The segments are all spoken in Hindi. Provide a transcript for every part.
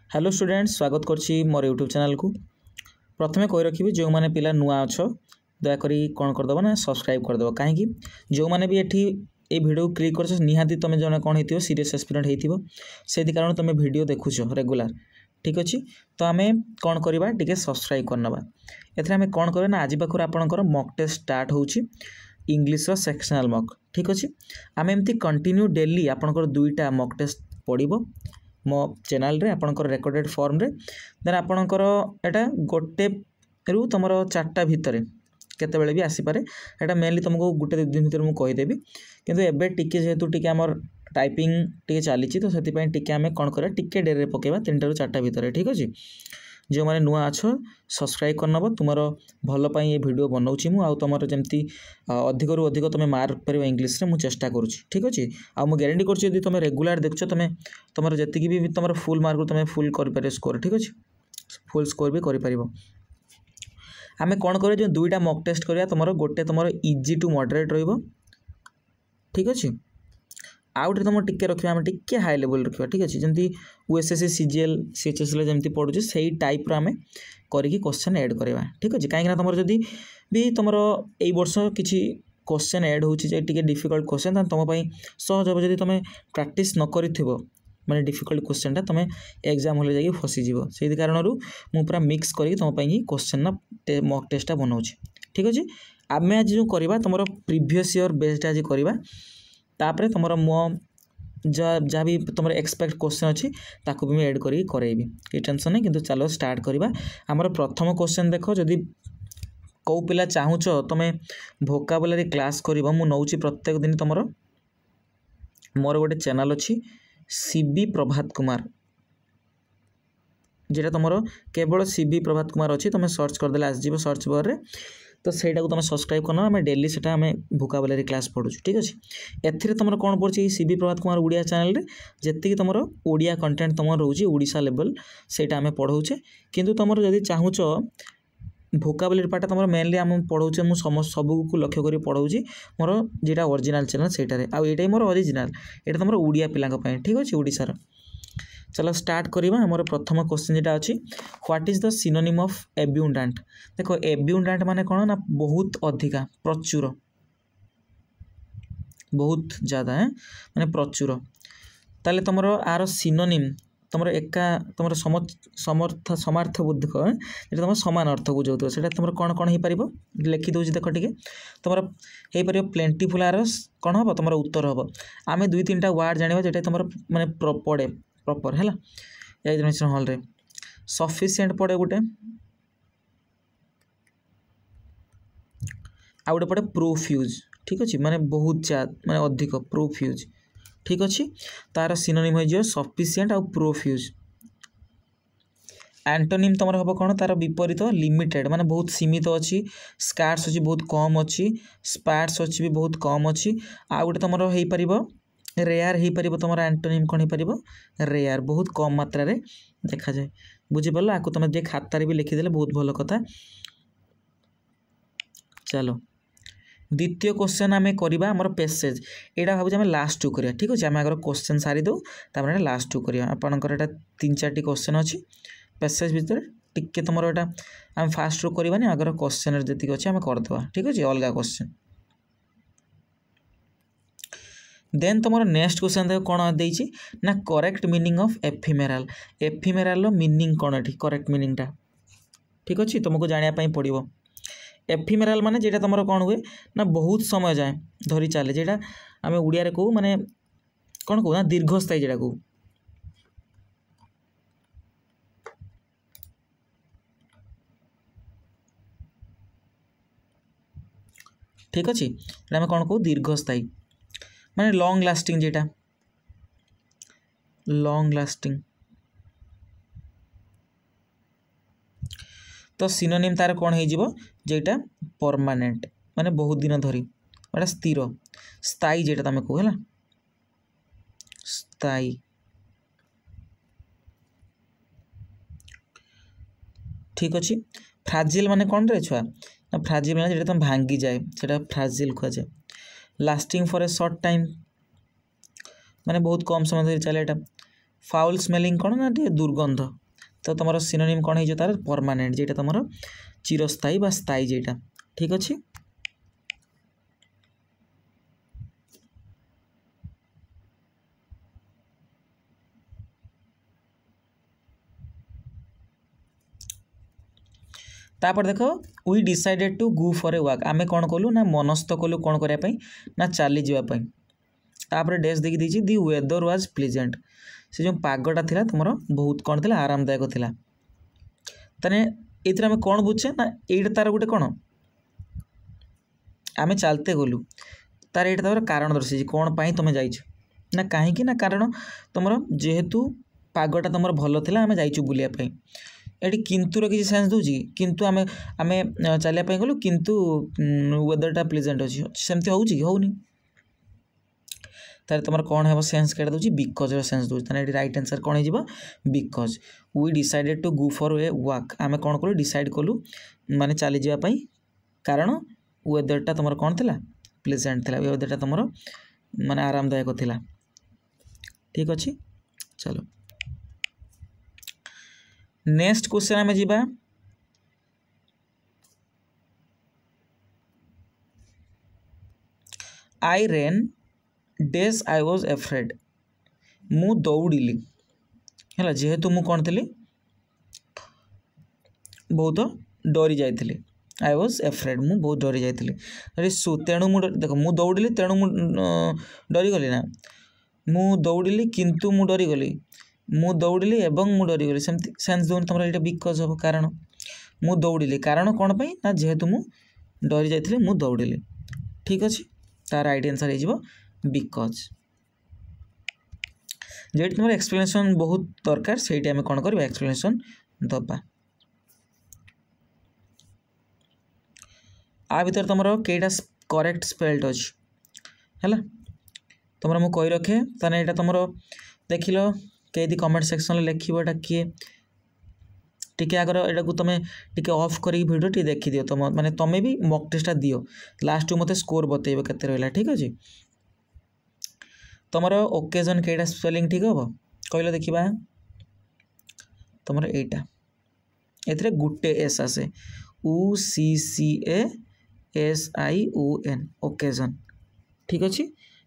हेलो स्टूडेंट्स स्वागत करछि मोर यूट्यूब चैनल को। प्रथमे कहि रखिबि जो माने पिला नुआ अछ दयाकरी कौन करदेव ना सब्सक्राइब करदेव कहीं जो माने भी एठी ए वीडियो क्लिक कर निहाती तुम जन कौन हो सीरीयस एस्पिरेंट हो से कारण तुम वीडियो देखुच रेगुलर ठीक अच्छे। तो आम कौन करवा टे सब्सक्राइब करना एथरे आम कौन करवा ना आज पाखर आपंकर मक टेस्ट स्टार्ट होची इंग्लिश सेक्शनल मक ठीक अच्छे। आम एमती कंटिन्यू डेली आपंकर दुईटा मक टेस्ट पड़ो मो चैनल रे आपंकर रेकर्डेड फॉर्म रे देन आपंकर एटा गोटे रु तुम चार्टा भितर केतबेले भी आसीपारे एटा मेनली तुमको गोटे दिन भितर मुझे कहीदेवी किंतु एबे टिके जेहेतु टिके आमर टाइपिंग टिके चली तो से टिके आम कौन करा टिके डेरे पकेबा 3टा ରୁ 4ଟା भितर ठीक अच्छे। जो मैंने नुआ अच्छ सब्सक्राइब करनब तुम भल ये वीडियो बनाऊँगी मुझे तुम जमी अधिक रु अधिक तुम मार्क पार इंग्लीश में मुझे चेष्टा करुँच ठीक अच्छे। आ मुझे गारंटी कर तुम रेगुलर देखुच तुम तुम जी भी तुम फुल मार्क तुम फुल कर स्कोर ठीक अच्छे फुल स्कोर भी कर आम कौन कर जो दुईटा मक टेस्ट करा तुम गोटे तुम इजी टू मॉडरेट रो ठीक अच्छे आउटे तुम टिके रखा आम टिके हाई लेवल रखा ठीक अच्छे जमी यूएसएससी सीजीएल सीएचएसएल जमी पढ़ुचे से टाइप आम करी क्वेश्चन ऐड करवा ठीक अच्छे। कहीं तुम जदि भी तुम यही वर्ष किसी क्वेश्चन ऐड होती डिफिकल्ट क्वेश्चन तुम सहज हम जब तुम प्रैक्टिस न कर मैंने डिफिकल्ट क्वेश्चनटा तुम एग्जाम हॉल जाकि फसीज से कारण मुझे पूरा मिक्स करके तुम क्वेश्चन मक टेस्टा बनाऊँगी ठीक अच्छे। आम आज जो करवा तुम प्रीवियस ईयर बेस्ड आज करवा तापर तुम मो जहाँ भी तुम एक्सपेक्ट क्वेश्चन अच्छी ताकू भी ऐड करेबी कि टेंशन नहीं किंतु चलो स्टार्ट करवा। आमर प्रथम क्वेश्चन देख जदि कौ पिला चाहूच तुम भोकाबुलारी क्लास कर नौची प्रत्येक दिन तुम मोर गोटे चैनल अच्छी सीबी प्रभात कुमार जेटा तुम केवल सीबी प्रभात कुमार अच्छी तुम सर्च करदे आसो सर्च बार रे तो सहीटा तुम सब्सक्राइब करना आम डेली से आम भोकाबुलारी क्लास पढ़ुँ ठीक अच्छे। एथिरे तुम कौन पड़े सीबी प्रभात कुमार ओडिया चैनल रे जी तुम ओडिया कंटेंट तुम रोचे ओडिशा लेवल सेटा आम पढ़ाऊे किंतु तुम जदि चाहूच भोकाबुलारी पार्ट तुम मेनली आम पढ़ाऊे मुझे सबको लक्ष्य कर पढ़ाऊँगी मोर जेटा ओरिजिनल चैनल सेटारे आईटा मोर ओरिजिनल यहाँ तुम ओडिया पिला ठीक अच्छे ओडिशार। चलो स्टार्ट करवा आमर प्रथम क्वेश्चन जेटा अच्छी what is the synonym of abundant. देखो एब्यूंडेंट माने कौन ना बहुत अधिका प्रचुर बहुत ज़्यादा है माने प्रचुर ताले तुम आर सिनोनिम तुम एका तुम समर्थ समार्थ बुद्धिक जो तुम सामान अर्थ को जो से तुम कौन कौन हो पार लिखि दूसरी देख टे तुम हो पार प्लेंटीफुल आर कौन हम तुम उत्तर हम आम 2-3टा वार्ड जाना जो तुम माने पड़े प्रॉपर है एग्जामिनेशन हॉल रे सफिशिएंट पड़े गोटे आ गोटे पड़े प्रोफ्यूज ठीक अच्छे माने बहुत ज्यादा माने अधिक प्रोफ्यूज ठीक अच्छे। तार सिनोनिम हो सफिशिएंट आ प्रोफ्यूज। एंटोनिम तुम हम कौन तार विपरीत लिमिटेड माने बहुत सीमित अच्छी स्कार्स अच्छी बहुत कम अच्छी स्पार्स अच्छी भी बहुत कम अच्छी आ गोटे तुम हो पार रेयर हो पार तुम एंटोनिम कौन हो पार रेयर बहुत कम मात्रा रे देखा जाए बुझीपार आपको तुम जे खातार भी लिखिदे बहुत भल कथा। चलो द्वितीय क्वेश्चन आम करवा आमर पैसेज यहाँ भाव आम लास्ट टू करिया ठीक अच्छे आम आगर क्वेश्चन सारी दो तापर लास्ट टू करिया आपनकर एटा 3-4टी क्वेश्चन अच्छी पैसेज भितर टिके तुम यहाँ आम फास्ट रू करवानी आगर क्वेश्चन जी अच्छे आम करदे ठीक अच्छे अलग क्वेश्चन। देन तुम नेक्स्ट क्वेश्चन देख कौन देती ना करेक्ट मीनिंग ऑफ एफिमेराल मीनिंग कौन ये करेक्ट मीनिंगटा ठीक अच्छे तुमको जानापी पड़ो। एफिमेराल माने जेटा तुम कौन हुए ना बहुत समय जाए धरी चले जेटा आम ओडिया रे कहू माने कौन कहू ना दीर्घस्थायी जेटा कहू ठीक अच्छे आम कौन कहू दीर्घस्थायी माने लॉन्ग लास्टिंग जेटा लॉन्ग लास्टिंग तो सिनोनिम तार कौन हो जेटा परमानेंट माने बहुत दिन धरी एटा स्थिर स्थायी जेटा तुम कहो है स्थायी ठीक अच्छे। फ्राजिल माने कौन रे छुआ ना फ्राजिल माने जेटा तुम भांगी जाए सेटा फ्राजिल कह जाए। Lasting for a short time माने बहुत कम समय धरी चले एटा फाउल स्मेलिंग कौन ना टे दुर्गंध तो तुम सिनोनिम कौन हो तार परमानेंट जेटा तुम चिरस्थायी बा स्थायी जेटा ठीक अच्छे। तापर देख we decided to go for a walk आमे कौन कलु ना मनस्थ कलु कौन करने ना चली जावाई तापर डैश देखी दीजिए दि वेदर वाज प्लीजेंट से जो पागटा थिला तुमर बहुत कौन थिला आरामदायक थिला ताने एथरे आमे कौन बुझे ना एटा तार गोटे कौन आमे चलते गलु तार एटा तार कारण दर्शाई कौन पाई तुम जाइछ ना कहीं ना कारण तुम जेहेतु पागटा तुम भल थिला आमे जाइछु बुलिया पई एटी किंतु किसी सेंस दूची किंतु आमे आमे चलिया गलु किंतु वेदरटा प्लीजेंट अच्छी सेमती होउची कि होउनी तार तुम कौन है सेंस केटा दूची बिकज सेंस दूची ताने एटी राइट आंसर कौन हो because we decided to go for a walk आमे कौन कलु डिसाइड कलु माने चली जावा पई कारण वेदरटा तुम कौन थिला प्लीजेंट थिला वेदरटा तुम माने आरामदायक थिला ठीक अच्छे। चलो नेक्स्ट क्वेश्चन आमे जीवा I ran days I was afraid मु दौड़िली है जेहेतु मु कौन थी बहुत डरी जाइली आई वाज एफ्रेड मु बहुत डरी जाइली अरे सु तेणु मु देख मु दौड़िली तेणु मु डरी गली ना मु दौड़िली किंतु मु डरी गली मु दौड़िली एवं मु डरी गली सेमती सेंस दोन तुम ये बिकज हम कारण मु दौड़िली कारण कौन पाई ना जेहेतु मु डरी जाइली मु दौड़िली ठीक अच्छे तार राइट आंसर हो बिकज जेट तुम एक्सप्लेनेशन बहुत दरकार से आम कौन कर एक्सप्लेनेशन दबा आ भर तुम कईटा करेक्ट स्पेल्ड अच्छे है तुम मुझे कही रखे ताने यहाँ तुम देख लो कई कमेंट सेक्शन लिखा किए टी आगर यहाँ को तुम टे ऑफ कर वीडियो टी देखी दियो तुम माने तुम्हें भी मॉक टेस्ट दियो लास्ट मत स्कोर बतेब के रहा ठीक अच्छे तुम ओकेजन कईटा स्पेलिंग ठीक हम कहल देखा तुम एटा ए गुटे एस आसे UCCASION ओकेजन ठीक अच्छे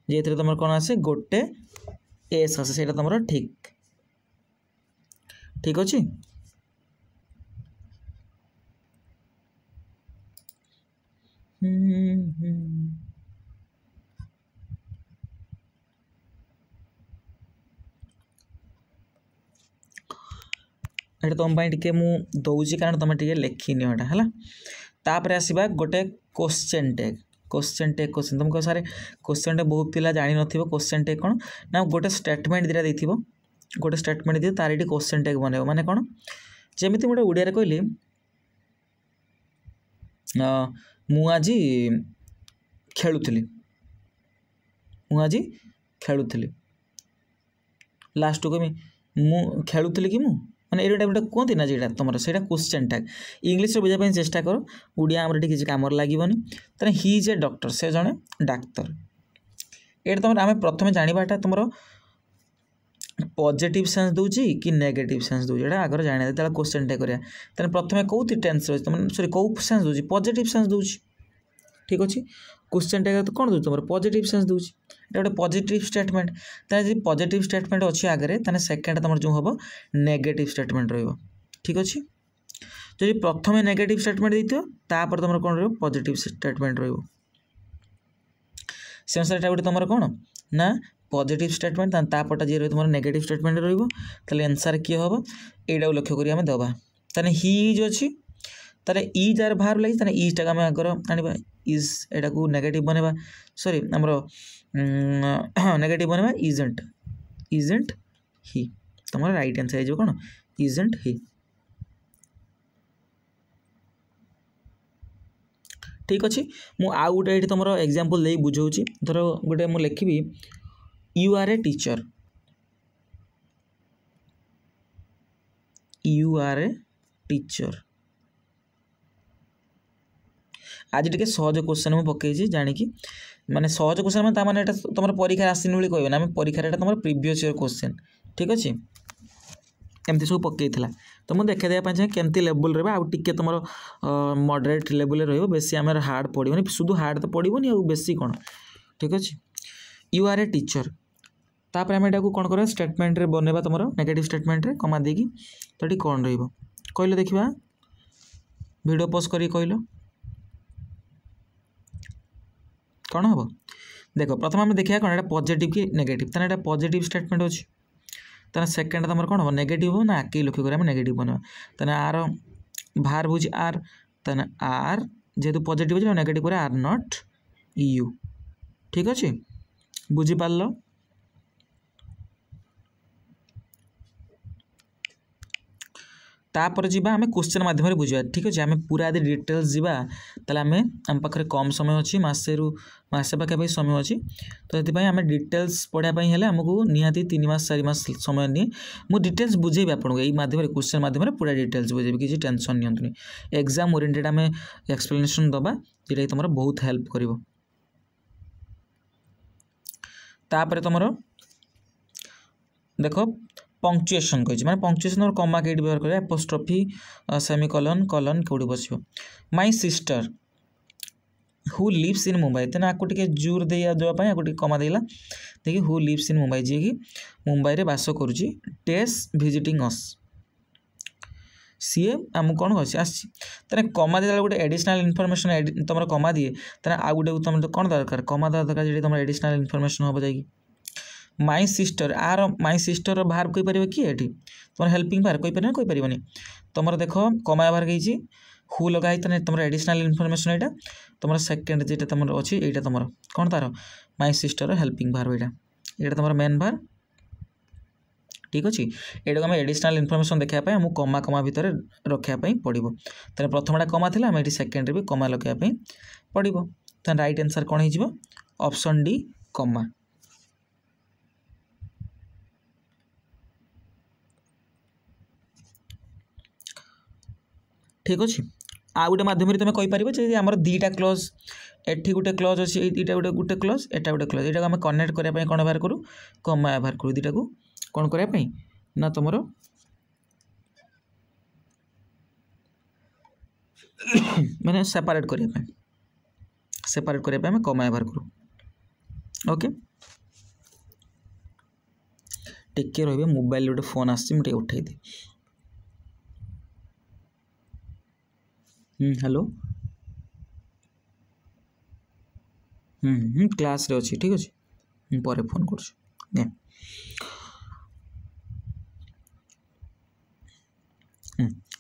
जे तुम कौन आसे गोटे एस आसे से तुम ठीक ठीक अच्छे। ये तुम टे मुझे कारण तुम टे लिखिनि यहाँ है तापर आसवा गोटे क्वेश्चन टैग क्वेश्चन तुमको सारे क्वेश्चन टैग बहुत पिला जानी न क्वेश्चन टैग कौन ना गोटे स्टेटमेंट दिटा दे गोटे स्टेटमेंट दिए तार ये क्वेश्चन टैग बनइब माने कौन जमी गोटे ओडिया कहली मुझे खेलुली खेलुली लास्ट को मु खेलुली कि मु माने ये गोटे कहती ना जेटा तुम से क्वेश्चन टैग इंग्लीश बुझापी चेष्टा कर ओडिया आमर किसी कम लगभग तेना हि इज ए डॉक्टर से जड़े डाक्तर ये तुम आम प्रथम जानाटा तुम पॉजिटिव सेंस दूची कि नेगेटिव सेंस दूची ये आगर जाना क्वेश्चन टैग करें प्रथम कौ टेंस रही सॉरी कौ सेंस दूची पॉजिटिव सेंस दूची ठीक अच्छे क्वेश्चन टैग तो कौन दूसरी तुम पॉजिटिव सेंस दूची गोटे पॉजिटिव स्टेटमेंट ताकि पॉजिटिव स्टेटमेंट अच्छी आगे ताने सेकेंड तुम जो हम नेगेटिव स्टेटमेंट रही ठीक अच्छे जो प्रथम नेगेटिव स्टेटमेंट देती तापर तुम कौन रही पॉजिटिव स्टेटमेंट रही से अनुसार गोटे तुम कौन ना पॉजिटिव स्टेटमेंट तापटा जी रही तुम नेगेटिव स्टेटमेंट रही आंसर किए हम यहाँ लक्ष्य करी आम दबा ताने हि इज अच्छी तारे इज आर बाहर लगी ताने इज टाक आम आगर आने इज एटा को नेगेटिव बनवा सॉरी आमर नेगेटिव बनवा इजेंट ही तुम राइट आंसर हो कौन इजेंट ही ठीक अच्छे मु आउ गोटे ये तुम एग्जांपल दे बुझाऊँ धर गोटे मुझे लिखी यू आर ए टीचर आज टे सहज क्वेश्चन मुझे पकई जानिकी माने सहज क्वेश्चन माने तुम परीक्षा आसनी कह ना परीक्षा तुम प्रीवियस ईयर क्वेश्चन ठीक अच्छे एमती सब पकईला तो मुझे देखा देवाई चाहे केमती लेवल रहा आउ टे तुम मॉडरेट लेवल बेसी आम हार्ड पड़ोनी शुद्ध हार्ड तो पड़ोनी आ बेसी कौन ठीक अच्छे यू आर ए टीचर तापर आम यहाँ कौन कर स्टेटमेंट रे बनवा तुम नेगेटिव स्टेटमेंट रे कमा देगी तो ये कौन रही देखा वीडियो पॉज कर कहल कौन हम देख प्रथम आम देखा कौन ये पॉजिटिव कि नेगेटिव ताना यहाँ पॉजिटिव स्टेटमेंट अच्छी ताना सेकेंड तुम कौन हम नेगेटिव हो ना आगे लक्ष्य कर नेगेटिव बनवा ताना आर भार बुझी आर ताना आर जेहेतु पॉजिटिव अच्छे नेगेटिव कर आर नॉट यू ठीक अच्छे बुझीपार तापर जी आम क्वेश्चन मध्यम बुझा ठीक अच्छे आम पूरा यदि डिटेल्स जावा ताले आम पाखे कम समय अच्छी मसे पाखापाखि समय अच्छी तो ये आम डिटेल्स पढ़ाई हेल्ले आमको निहाती 3 मास 4 मास समय नहीं मुझे डिटेल्स बुझेबी आपको यही मध्यम क्वेश्चन मध्यम पूरा डिटेल्स बुझेबी किसी टेंशन नि एग्जाम ओरिएंटेड आम एक्सप्लेनेशन दबा जोटा तुम बहुत हेल्प कर तुम देख पंक्चुएसन कही माने पंक्चुएसन और कमा कई व्यवहार कर एपोस्ट्रोफी सेमिकोलन कलन कौटी बस my sister who lives in Mumbai तेना आपको टे जोर देवाई आपको कमा देला देखिए हु लिव्स इन मुंबई जी कि मुंबई रे बास करुच्ची टेस विजिटिंग अस सी आम कौन कर कमा दे गोटे एडिशनल इनफॉरमेशन तुम कमा दिए तेना आ गोटे तुम कौन दरकार कमा देवा दरकार जी तुम एडिशनल इनफॉरमेशन हम जाएगी my sister or my sister बाहर कोई पार कि ये तुम हेल्पिंग बाहर कोई पार तुम देख कमा बाहर कही हु लगाई तुम एडिशनल इनफॉरमेशन यहाँ तुम सेकेंड जो तुम अच्छी यहाँ तुम कौन तार माई सिस्टर हेल्पिंग बाहर यहाँ तुम मेन बाहर ठीक अच्छे यहाँ आम एडिशनल इनफॉरमेशन देखापी आमको कमा कमा भितर रखापी पड़ो तेज प्रथमटा कमा थी आम ये सेकेंड भी कमा लगापी पड़ो तो राइट आंसर कौन हो ऑप्शन डी कमा ठीक अच्छे आ गोटे मध्यम तुम कहीपर आम दीटा क्लज एटी गोटे क्लज अच्छे यहाँ गोटे क्लज एटा गोटे क्लज यहाँ आम कनेक्ट करने कौन बाहर करूँ कमा बाहर करूँ दुटा को कौन करने ना तुम मैंने सेपरेट करने कमा बाहर करूँ ओके टिके रही मोबाइल गोटे फोन आसटे उठे दी हेलो क्लास रे अच्छी ठीक अच्छे पर फोन कर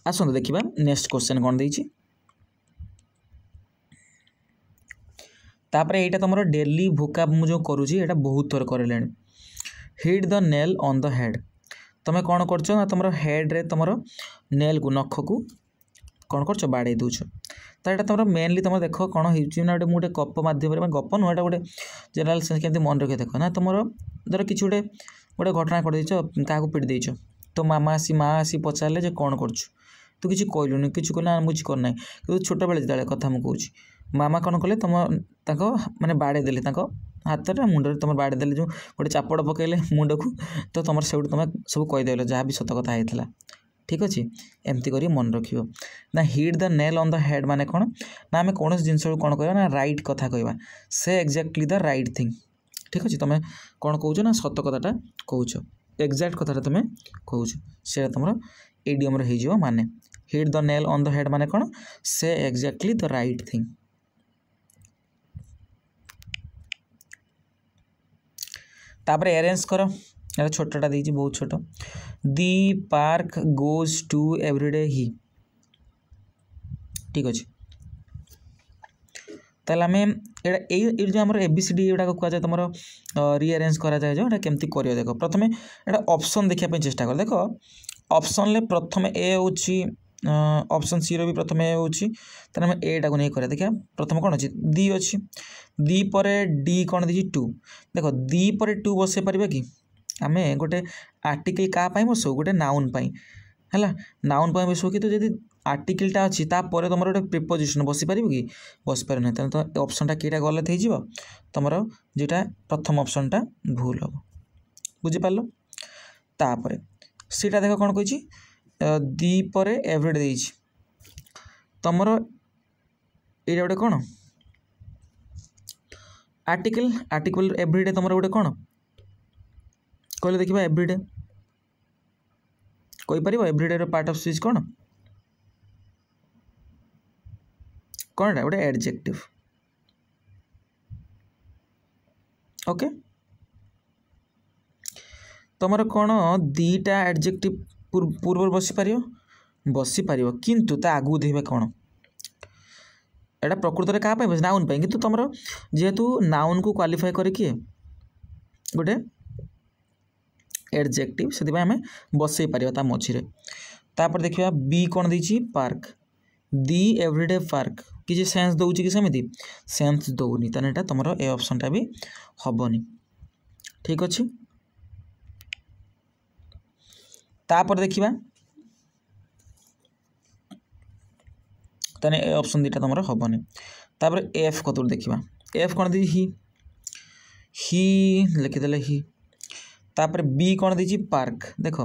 आसतु देखा नेक्स्ट क्वेश्चन कौन देछि तापर यहाँ तुम डेली भोकाब मुझे करुँची यहाँ बहुत थर कर hit the nail on the head तुम कौन कर तुम हेड रे तुम नेल को नख को कौन कर बाड़े दौच तो यहाँ तुम मेनली तुम देख कौन हो गोटे गप मध्यम गप नुह गोटे जनरल सेन्स केमती मन रखिए देख ना तुम धर कि गोटे घटना कर क्या पिट देच तो मामा आसी पचारे कौन कर तू किसी कहलुनि किसी कहना मुझे करना कि छोट बेले जो कथा मुझे मामा कौन कले तुम माने बाड़े देले हाथ मुंड तुम बाड़े देले जो गोटे चापड़ पकड़े मुंड को तो तुम से तुम सब कहीदेल जहाँ भी सत कथा होता ठीक अच्छे एमती कर मन रख ना hit the nail on the head माने कौन ना आम कौन जिनस कौन कह ना राइट कथा कह से एक्जाक्टली द राइट थिंग ठीक अच्छे तुम कौन कौ ना सत कथाटा कौच एक्जाक्ट कथाटा तुम कौ से तुम एडियम हो माने hit the nail on the head माने कौन से एक्जाक्टली द राइट थिंग तापर अरेंज कर ये छोटा देती बहुत छोट दी पार्क गोज टू एवरीडे ही ठीक अच्छे ताल आम ये जो आम एबीसीडी गुड़ाक कहुए तुम रिअरेंज कराए जो केमती कर देख प्रथम यहाँ ऑप्शन देखापी चेष्टा कर देख ऑप्शन प्रथम ए हूँ ऑप्शन सी रो भी प्रथम ए होची ताने हम ए टाको नहीं करा देखिया प्रथम कोन अछि दी अछि दी परे डी कोन दिछि 2 देखो दी परे 2 बसे परबे कि आमे गोटे आर्टिकल का पाई बसो गोटे नाउन पाई हला नाउन पाई बसो कि तो जदी आर्टिकल टा अछि ता परे तमरो गोटे प्रीपोजिशन बसी परबे कि बस पर नै तो ऑप्शन टा केटा गलत हे जिवो तमरो जेटा प्रथम ऑप्शन टा भूल हो बुझि पालो तापर सीटा देख कौन कही दी पर एवरीडे देछि तमर ये गोटे कौन आर्टिकल आर्टिकल एवरीडे तुम गोटे कौन कहले देखा एवरीडे कहीपर एवरीडे पार्ट ऑफ स्पीच कौन कौन गोटे एडजेक्टिव ओके तुमर कौन दीटा एडजेक्टिव पूर्व बसी पार किंतु ता आगू देवे कौन एटा प्रकृत में क्या नाउन पाई किंतु तुम जेहेतु नाउन को क्वालिफाई करके गोटे एडजेक्टिव से आम बसई पार मझे तापर देखा बी कौन देती पार्क दी एवरीडे पार्क किसी सेंस दौर कि सेमती सेंस दौनी ताने एटा तुम ए ऑप्शनटा भी हबनी ठीक अच्छे तापर देखा ताने ए ऑप्शन दीटा तुम हबनी तापर एफ कतुर देखा एफ कौन दी ही लिखिदे ही तापर बी कौन दी पार्क देख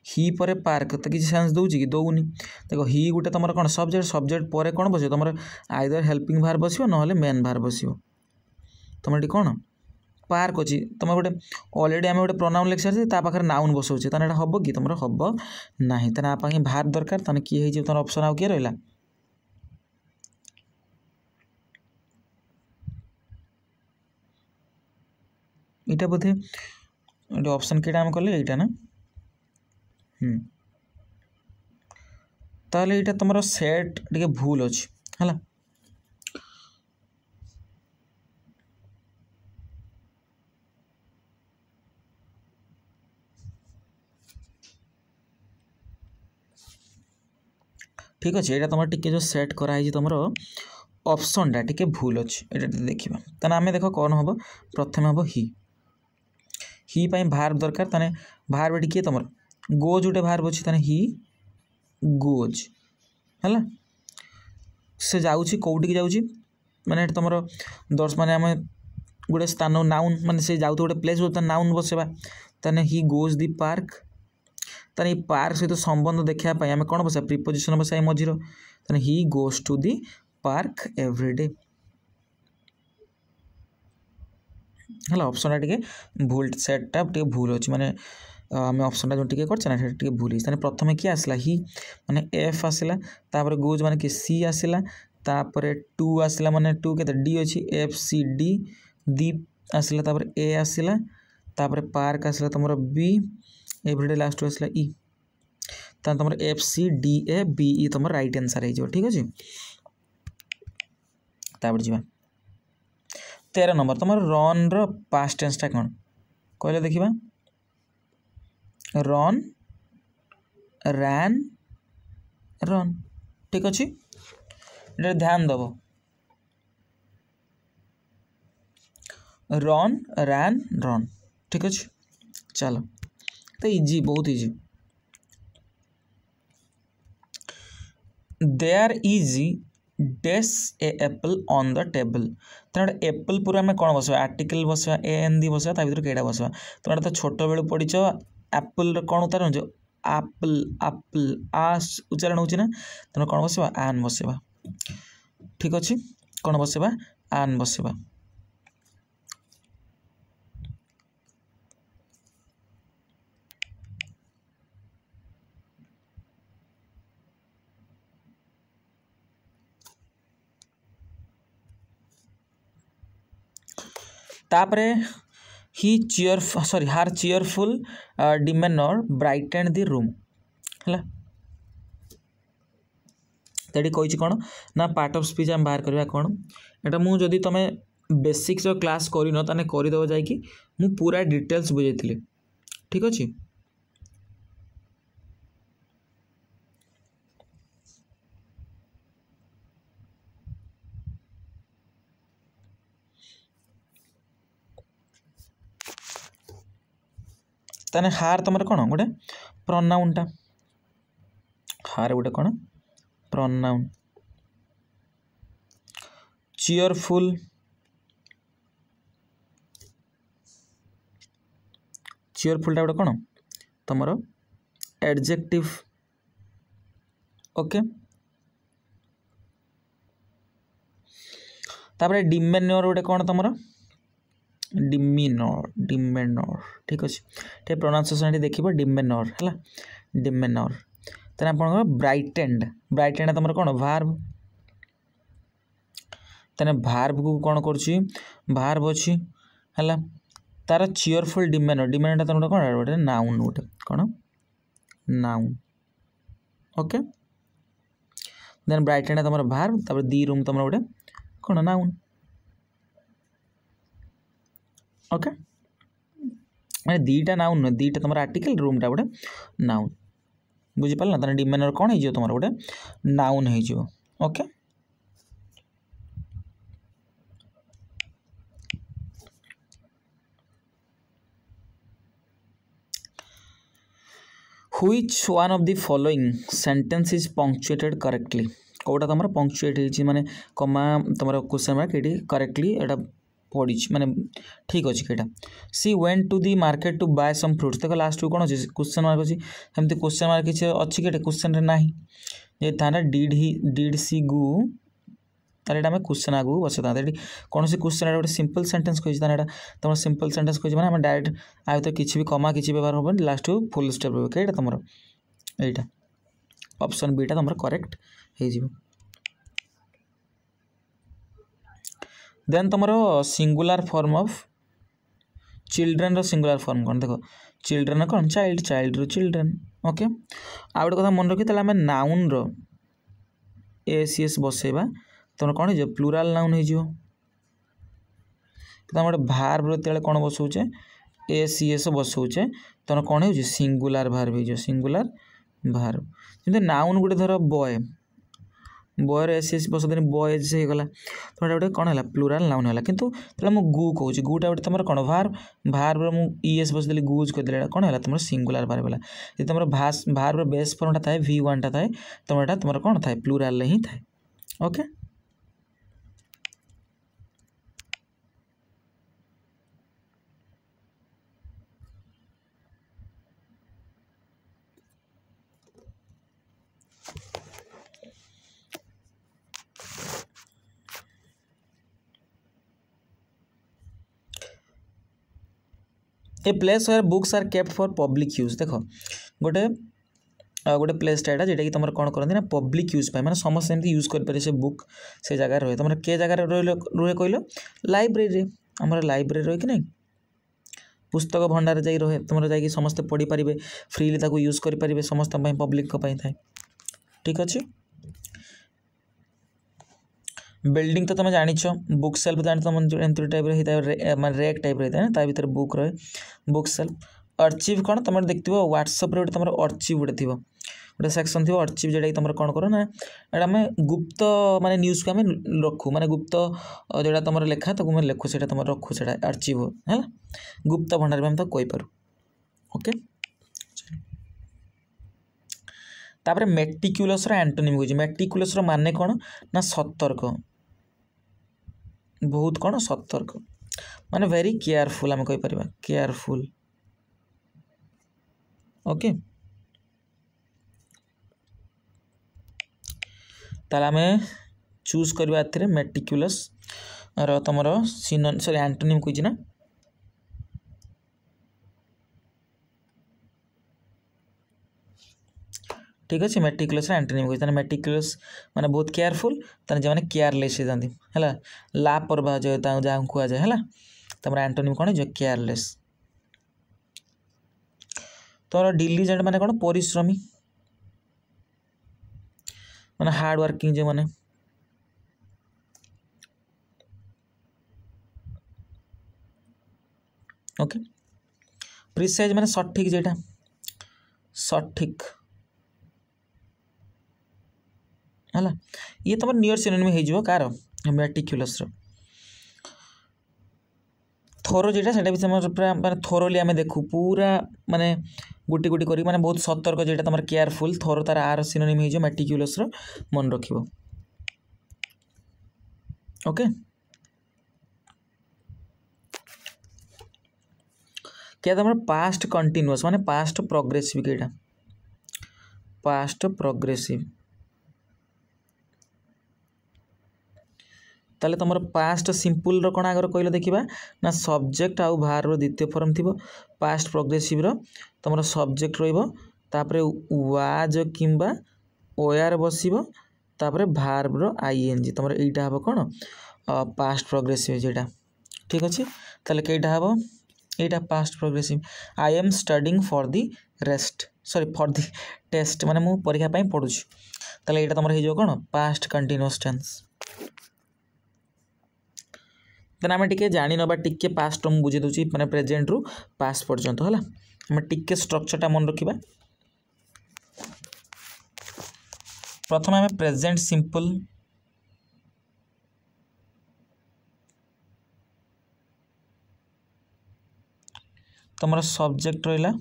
ही पर पार्क तो किसी सेंस दौर कि दौनी देख ही गोटे तुम कौन सब्जेक्ट सब्जेक्ट पर कौन बस तुम आइदर हेल्पिंग भार बस ना मेन भार बस तुम ये कौन पार्क अच्छी तुम गोटे अलरेडी आम गोटे प्रोनाउन लिख सारी पाखे नाउन बसाऊे ताने हम कि तुम हम ना ताने भार दरकार ताने किए तुम ऑप्शन आउ किए रहा यहाँ बोधे ये ऑप्शन केटा आम कले यहाँ ना ताले यहाँ तुम सेट टे भूल अच्छी है ठीक अच्छे यहाँ तुम टे जो सेट कराई तुम ऑप्शनटा टे भूल अच्छे ये देखा ताने आम देख कौन हम प्रथम हम ही पाई भार दरकार ताने भार बेटी किए तुम गोज गोटे भार अच्छी ताने ही गोज है से जाऊँगी कौटी जाऊँगी माने तुम दर्श माने आम गोटे स्थान नाउन माने से जाऊ गोटे प्लेस नाउन बसेबा ताने ही गोज दी पार्क ताने ये पार्क सहित संबंध देखापी आम कौन बसा प्रिपोजिशन बसाई मझीर ताने he goes to the park everyday है ऑप्शन टे भूल सेटा टे भूल अच्छे माने आम ऑप्शन जो टे कर भूल प्रथम किए आसला ही माने एफ आसला तापर गोज माने कि सी आसला तापर टू आसला माने टू के डी अच्छी एफ सी डी दी आसला तापर ए आसला तापर पार्क आसला तुम बी एवरीडे लास्ट आसला ई तुम F C D A B E तुम राइट आंसर हो ठीक अच्छे तापर जी 13 नंबर तुम रन पास्ट टेंसटा कौन कहले देखा रन रैन रन ठीक अच्छे ये ध्यान दब रन रैन रन ठीक अच्छे चलो तो इजी बहुत इजी देयर इजी डेस a apple on the table तेना एप्पल पूरा आम कौन बसवा आर्टिकल बसवा ए एन दी बसवा ता भर कईटा बसवा तुम तो छोट बेलू पढ़ी एप्पल कौन उच्चारण हो आप्पल आप्पल आ उच्चारण हो तेना कौन बसवा आन बसवा ठीक अच्छे कौन बसवा आन बसवा तापरे ही चीयर सॉरी हार चीयरफुल डिमेनर ब्राइटेन दी रूम है तेटी कही कौन ना पार्ट ऑफ स्पीच आम बाहर करवा कौन एटा मु जदि तुम बेसिक्स क्लास कर ताने करदेव जाकि मु पूरा डिटेल्स बुझे ठीक अच्छे ताने हार तुम कौन गोटे प्रोनाउनटा हार गोटे कौन प्रोनाउन चीयरफुल चीयरफुलटा गोटे कौन तुमर एडजेक्टिव ओके तापर डिमेन्योर गोटे कौन तुम डिमिनोर डिमेनोर ठीक अच्छे प्रोनाउंसिएशन देखिए डिमेनोर है डिमेनोर तेना आप ब्राइटेंड ब्राइटेंड तुम कौन भार्ब तेना भार्ब को कौन करुच्ची भार्ब अच्छी है तार चीयरफुल डिमेनोर डिमेनोर तुम कौन गोटे नाउन गोटे कौन नाउन ओके देन ब्राइटेंड तुम भार्ब तापर दी रूम तुम गोटे कौन नाउन ओके मैंने दीटा नाउन नुह दीटा तुम आर्टिकल रूमटा गोटे नाउन बुझीपार ना तेना डिमेनोर कौन हो तुम गोटे नाउन हो okay Which one of the following sentence is punctuated correctly कोटा तुम पंक्चुएट माने कमा तुम क्वेश्चन मार्क ये करेक्टली एटा पड़ी माने ठीक अच्छे कईटा she went to the market to buy some fruits देख लास्ट को कौन अच्छे क्वेश्चन मार्क अच्छी एमती क्वेश्चन मार्क किसी अच्छी कि क्वेश्चन ना ये था डिड सी गु तार ये क्वेश्चन आगू बस था कौन सी क्वेश्चन गोटे सिंपल सेंटेंस कही तुम सिंपल सेंटेंस कही मैंने डायरेक्ट आ भर किसी भी कमा किसी व्यवहार हम लास्ट को फुल स्टॉप रहा कईटा तुम यहीटा ऑप्शन बीटा तुम करेक्ट हो देन तुम singular form of children singular form कौन देख चिल्ड्रेन कौन चाइल्ड चाइल्ड रू चिल्ड्रेन ओके आ गोटे कथा मन रखी आम नाउन रो एस एस बसैबा तुम कौन हो प्लूराल नाउन हो गोटे भार्ब रो कौन बसौचे एस एस बसौचे तुम कौन हो सिंगुलर भार्ब हो सिंगुलर भार्ब जमी नाउन गोटे धर boy Boyer S S bus दिन बॉयज हो गला तो गोटे कौन है प्लूराल नाउन है कितु मुझे गु कौच गुटा गोटे तुम कौन भार्ब भार्ब इएस बसदेली गुज करदे कौन है तुम सिंगुलर भार्ब है यदि तुम भार्ब बेस फॉर्मटा थाए V1 टा थाए तुम यहाँ तुम कौन थाए प्लूराल ही थाए okay a place where books are kept for public use देख गोटे गोटे प्लेसटा यहाँ जोटा कि तुम कौन करती ना पब्लिक यूज मैंने समस्त एमती यूज करें से बुक से जगह रहे तुम के जगह रुहे कहल लाइब्रेरी आम लाइब्रेरी रहे कि नहीं पुस्तक भंडार जा रहे तुम जा समस्ते पढ़ी पारे फ्रीली यूज करें समस्त पब्लिक थाए ठीक अच्छे बिल्डिंग तो तुम जानिछ बुक सेल्फ जान तुम एमती टाइप माने रैक टाइप रही है ना भर बुक रहे बुक सेल्फ अर्चिव कौन तुम देखिए व्हाट्सअप गोटे तुम अर्चिव गोटे थी गोटे सेक्शन थी अर्चिव जोटा तुम कौन कर ना ये आम गुप्त माने न्यूज को आम रखू माने गुप्त जोटा तुम लेखा तो लिखू से तुम रखू से अर्चिव है गुप्त भंडार भी आम तो कहीपर ओके तापर मेटिकुलस एंटोनिम कह मेटिकुलस माने कौन ना सतर्क बहुत कौन सतर्क माने वेरी केयरफुल आम कहीपर केयरफुल ओके ताला आम चूज करवा ए मेटिकुलस तुम सॉरी एंटोनिम कही ना ठीक अच्छे मेटिकुलस एंटोनिम कही मेटिकुलस माने बहुत केयरफुल ताने जो मैंने केयरलेस हो जाती है लापरवाह जो जहाँ कह जाए है तुम एंटोनिम कौन जो केयरलेस तुम डिलीजेंट माने कौन परिश्रमी माने हार्ड वर्किंग जो माने ओके प्रिसाइज माने सठिक जेटा सठिक है ये तुम नियर सिनोनिम हो कार मेटिकुलस थोरो जेटा से भी पूरा माने थोरोली आम देखू पूरा माने गुटी गुटी करी माने बहुत सतर्क जेटा तुम केयरफुल थोरो तार आर सिनोनिम हो मेटिकुलस मन रख ओके क्या तुम पास्ट कंटिन्यूअस माने पास्ट प्रोग्रेसिव केटा पास्ट प्रोग्रेसिव ताले तुम पास्ट सिंपल रो कौन आगर कहले देखा ना सब्जेक्ट आउ भार रो द्वितीय फॉर्म थी पास्ट प्रोग्रेसिव रो तुम सब्जेक्ट रोपर वाज किंबा ओआर बसिबो तापर भार्ब रो आईएनजी तुम यहीटा हम कौन पास्ट प्रोग्रेसिव जेटा ठीक अच्छे ताले कईटा हम यहाँ past progressive I am studying for the rest sorry for the test माने मु परीक्षा पाई पढ़ुछि ताले यहाँ तुम हो कौन पास्ट कंटिन्यूअस टेंस देन आम टे जानी ना टिके पास्ट मुझे बुझे दूसरी मैंने प्रेजेंट रु पास्ट पर्यंत है आम टिके स्ट्रक्चरटा मन रखा प्रथम आम प्रेजेंट सिंपल तुम सब्जेक्ट रहा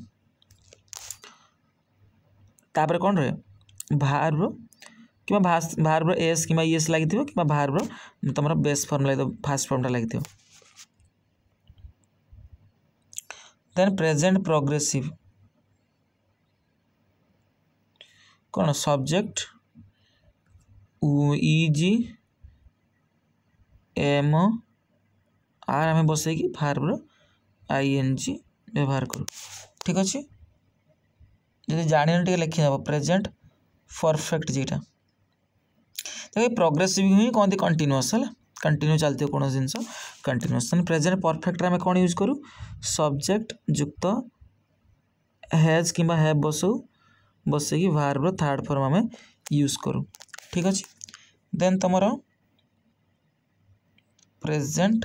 तापर कौन रहे भार्ब कि भार्ब एस कि एस लगी कि भार्ब तुम बेस फॉर्म लगे फास्ट फॉर्मटा लगी देन प्रेजेंट प्रोग्रेसिव कौन सब्जेक्ट इजी एम आर आम बसई भार्ब आईएनजी व्यवहार करूँ ठीक अच्छे जब जान टे लिखिदेव प्रेजेंट परफेक्ट जेटा देखिए प्रोग्रेसिव ही कहते कंटिन्यूअस है कंटिन्यू चलती कौन जिन कंटिन्यूअस प्रेजेंट परफेक्ट आम कौन यूज करूँ सब्जेक्ट युक्त हैज कि have Basai verb third form आम यूज करूँ ठीक अच्छे देन तुम प्रेजेंट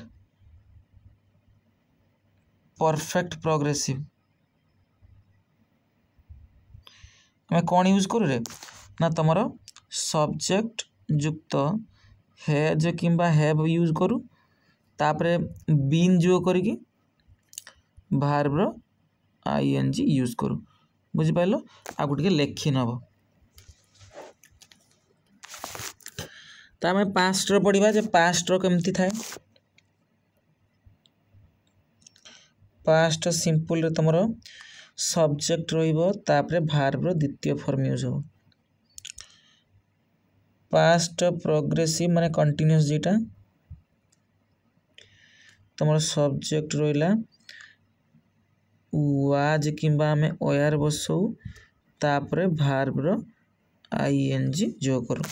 परफेक्ट प्रोग्रेसिव मैं कौन यूज करूँ रे ना तुम सब्जेक्ट युक्त हैज कि हैव यूज करूँ तापरे बीन जो करी भार्ब आईएनजी यूज करूँ बुझिपाल आगु टे लेखि नब तो आम पास्ट रो पढ़ा जे पास्ट रो केमती थाए पास्ट सिंपल रे तुम सब्जेक्ट रे भार्ब रो द्वितीय फॉर्म यूज हो पास्ट प्रोग्रेसिव माने कंटिन्यूअस जेटा तुम सब्जेक्ट रहा वाज कि ओआर बसऊ तापर भार्ब रो आईएनजी जो करो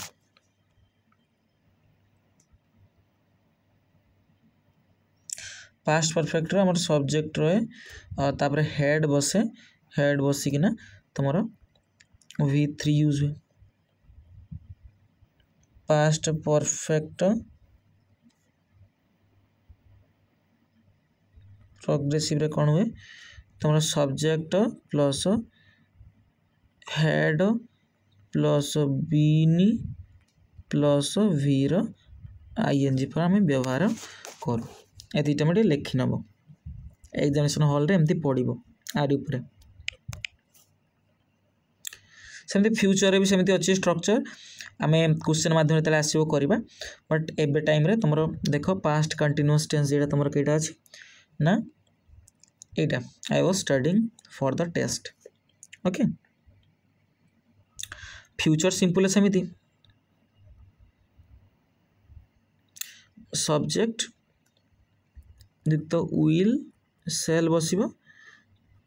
पास्ट परफेक्ट रो हमर सब्जेक्ट रहे तापर हेड बसिकिना तुम V3 यूज हुए पास्ट परफेक्ट प्रोग्रेसिव रे कौन हुए तुम subject plus had plus been plus V रो आईएनजी पर आम व्यवहार करूँ ए दुईटा मिनट लिखि नब एग्जामिनेशन हॉल रे एमती पड़ो आरि उपरे सेमती फ्यूचर भी सेमती अच्छी स्ट्रक्चर आम क्वेश्चन माध्यम तले आसो करवा बट एबे टाइम रे तुम देख पास्ट कंटिन्यूअस टेंस जेटा तुम कईटा अच्छे ना एटा I was studying for the test okay future simple सेमती सब्जेक्ट युक्त विल सेल बसिबो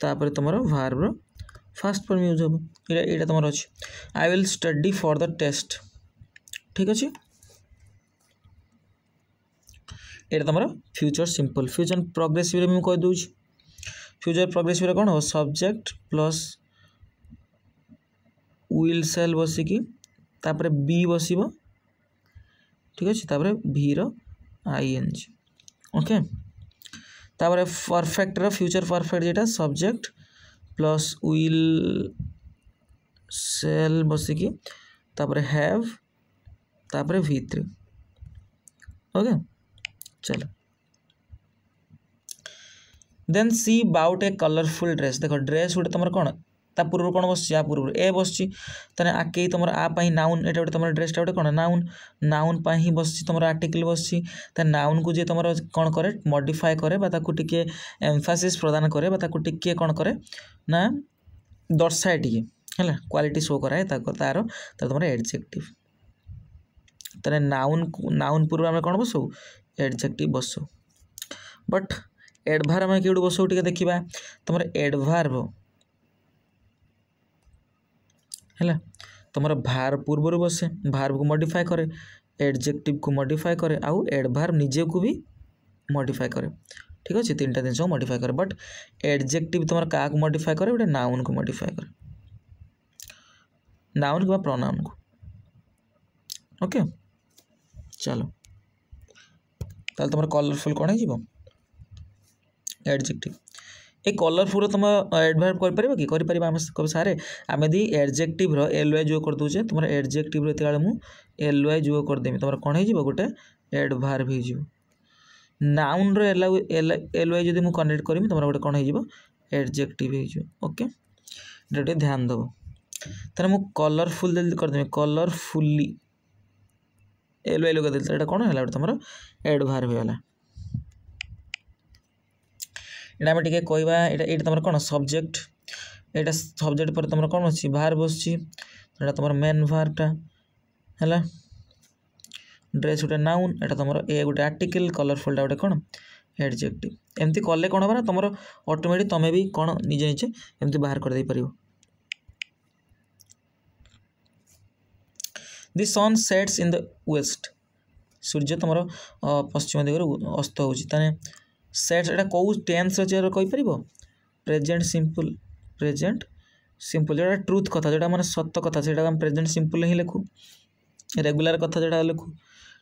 तापर तुम भार्ब फास्ट फॉर्म यूज हो ये तुम अच्छे I will study for the test ठीक अच्छे ये तुम फ्यूचर सिंपल फ्यूचर प्रोग्रेसिव मुझे कहीदे फ्यूचर प्रोग्रेसिव कौन हो सब्जेक्ट प्लस विल सेल बसिकी तापर बी बसिबो ठीक अच्छे तापर भी रो आईएनजी ओके तापर परफेक्ट रो फ्यूचर परफेक्ट जेटा सब्जेक्ट प्लस विल सेल बसिकी तापर हैव तापर V3 ओके चलो then she bought a colourful dress देख ड्रेस गोटे तुम कौन ता पूर्व कौन बस या पूर्व ए बस ताने आके तुम आ नाउन एटा गोटे तुम ड्रेसटा गोटे कौन नाउन नाउन ही बस तुम आर्टिकल बस नाउन को जी तुम कौन करे मॉडिफाई करे टिके एम्फासिस प्रदान करे टिके कौन करे ना दर्शाए टिके है क्वालिटी शो कराए तार तुम एडजेक्टिव ताने नाउन पूर्व आम कौन बसो एडजेक्टिव बसो बट एडभार्ब आम केउठू बसो टिके देखिबा तुम एडभार्ब है तुम भार्ब पूर्व बसे भार्ब को मॉडिफाई करे एडजेक्टिव को मॉडिफाई करे आउ एडभार्ब निजे को भी मॉडिफाई करे ठीक अच्छे तीन टा जिन मॉडिफाई करे बट एडजेक्टिव तुम क्या मॉडिफाई करे गोटे नाउन को मॉडिफाई करे नाउन कि प्रोनाउन को ओके चलो ताल तुम कलरफुल कौन हो एडजेक्टिव ए कलरफुल तुम एडभार्ब कर पार आम कब सारे आम दी एडजेक्टिव एल वाई जो कर दूचे तुम एडजेक्टिव मुझे एल वाई जो करदेमी तुम कौन हो गोटे एडभार्ब हो नाउन एल वाई जो कनेक्ट करी तुम गोटे कौन हो एडजेक्टिव हो ओके गोटे ध्यान दब तेना मुझे कलरफुल जल्दी करदेमी कलरफुली एल वाई लगे देता कौन है तुम एडभार्ब होगा यहाँ आम टे कहवा ये तुम कौन सब्जेक्ट यहाँ सब्जेक्ट पर तुम कौन अच्छी भार्ब बस तुम मेन भार्बटा है ड्रेस गोटे नाउन यहाँ तुम ए गोटे आर्टिकल कलरफुलटा गोटे कौन एडजेक्टिव एमती कले कौन हम ना तुम ऑटोमेटिक तुम्हें भी कौन निजे निजे एमती बाहर कर दे पारिबो the sun sets in the west सूर्य तुम पश्चिम दिगरे अस्त हो सेट्स एटा कौ टेन्स कहीपर प्रेजेंट सिंपल जो ट्रुथ कथा जो मैंने सत कथा से प्रेजेंट सिंपल ही लिखू रेगुलर कथा जो लिखू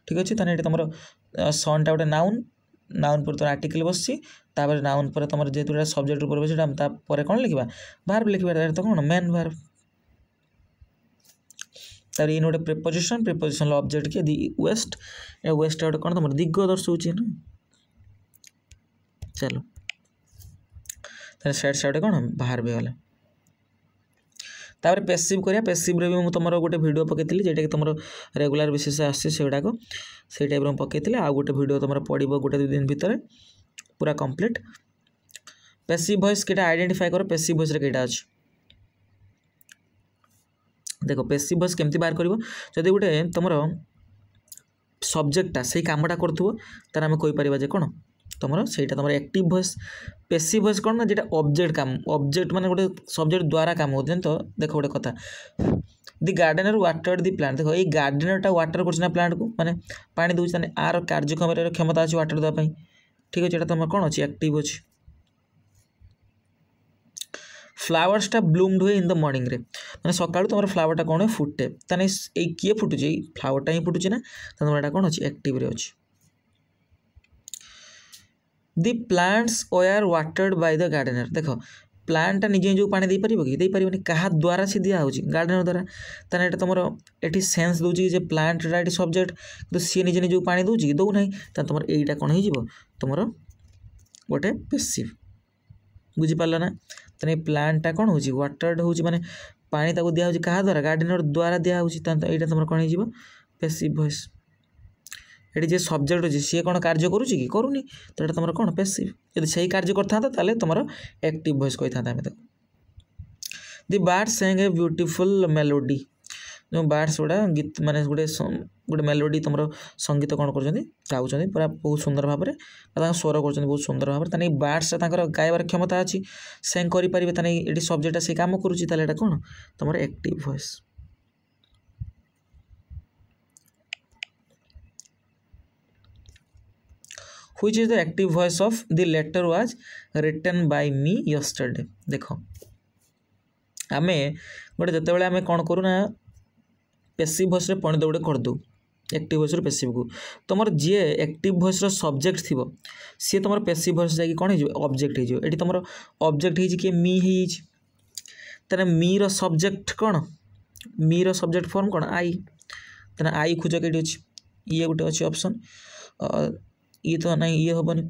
ठीक अच्छे ये तुम सनटा गोटे नाउन नाउन पर तुम आर्टिकल बस नाउन पर तुम जेहतु सब्जेक्ट ऊपर बस कौन लिखा भार्ब लिखा तो कौन मेन भार्ब तार इन गोटे प्रिपोजिशन ऑब्जेक्ट के दी वेस्ट वेस्ट गोटे कौन तुम दिग दर्शाऊँ ना चलो सेट गोटे कौन बाहर भी गला तापर पेसिव करिया पेसिव रे भी मु तुमरो गोटे वीडियो पकेइतिली जेटा कि तुमरो रेगुलर बेसिस आसे सेगुडा को से टाइप रो पकेइतिली आ गोटे वीडियो तुमरो पड़िबो गोटे 2 दिन भितर पूरा कंप्लीट पेसिव वॉइस केटा आइडेंटिफाई करो पेसिव वॉइस रे केटा अछि देखो पेसिव वॉइस केमती बाहर करिवो जदि गोटे तुमरो सब्जेक्टटा सेही कामटा करथुवो तार हम कहि परिबा जे कोन तुम सहीटा तुम एक्टिव वॉइस पेसिव वॉइस कौन ना जेटा ऑब्जेक्ट काम ऑब्जेक्ट माने गोटे सब्जेक्ट द्वारा काम होते तो देखो गोटे कथा दि गार्डेनर वाटर्ड दि प्लांट देखो ये गार्डेनरटा वाटर कर प्लांट को माने पानी दूसरी आर कार्यक्रम क्षमता अच्छी वाटर देवाई ठीक अच्छे तुम कौन अच्छी एक्टिव अच्छी फ्लावर्सटा ब्लूम्ड हुए इन द मॉर्निंग रे माने सकाळु तुम फ्लावरटा कौन फुटे ताने किए फुटुचे फ्लावरटा ही फुटुचे ना तुम एटा कौन अच्छी एक्टिव रे अच्छी the plants were watered by the gardener देख प्लांटा निजे जो पानी दे पारिबो कि दे पारिबोनी कहा द्वारा से दिया होची गार्डेनर द्वारा ताने एटा तुमरो एठी सेंस दोची जे प्लांट एटी सब्जेक्ट तो सी निजे निजे पानी दोची कि दो नाही त तुमर एटा कोन हो जिवो तुमरो गोटे पेसिव बुझी पारला ना तने प्लांटा कोन होची वाटर्ड होची माने पानी ताको दिया होची कहा द्वारा गार्डेनर द्वारा दिया होची त एटा तुमर कोन हो जिवो पेसिव वॉइस ये जे सब्जेक्ट अच्छे सी कौन कार्य करुच्ची कि करूनी तो ये तुम कौन पेसिव यदि सही कार्य करता तुम एक्टिव वॉइस कही था दि birds Seng a beautiful melody जो बार्ड्स गुड़ा गीत माने गोटे गोटे मेलोडी तुम संगीत कौन कर पूरा बहुत सुंदर भाव में स्वर कर बहुत सुंदर भाव में बार्ड्स गायबार क्षमता अच्छी सेंग करेंगे ये सब्जेक्टा से कम करुच्ची कौन तुम active voice which is the active voice of the letter was written by me yesterday देखो आमे गोटे जिते बड़े आमे कौन करूँ ना पेसिव वॉइस पॉइंट गोटे करदे एक्टिव वॉइस पेसिव को तुम जी एक्टिव वॉइस सब्जेक्ट थी सी तुम पेसिव वॉइस जाकि कौन हो ऑब्जेक्ट हो तुम ऑब्जेक्ट हो कि मी तेना मी रो सब्जेक्ट कौन मी रो सब्जेक्ट फॉर्म कौन आई तेना आई खोज कि अच्छी ये गोटे अच्छी ऑप्शन ये तो ना ये हेनी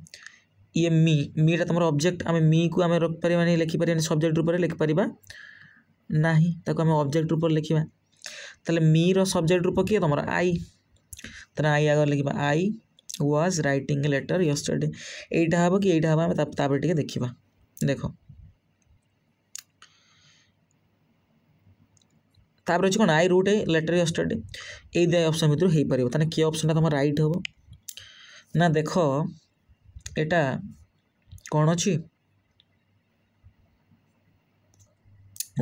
ये मीटा तुम ऑब्जेक्ट आम मी को आम रखिपार लिखिपार सब्जेक्ट रूप में लिखिपर ନାହିଁ ତାକୁ ଆମେ ଅବଜେକ୍ଟ ରୂପରେ ଲେଖିବା। ତାହେଲେ मी ର ସବଜେକ୍ଟ ରୂପ କିଏ ତମର आई। ତାହେଲେ आई ଆଗ ଲେଖିବା I was writing a letter yesterday. এইটা হব কি এইটা হব ଆମେ ତାପରେ ଟିକେ ଦେଖିବା। ଦେଖ तापर अच्छे कौन आई रूट ए लेटर यस्टरडे ये दे ऑप्शन भितर हो पार ताने किए ऑप्शन तुम राइट हम ना देख एटा कौन अच्छी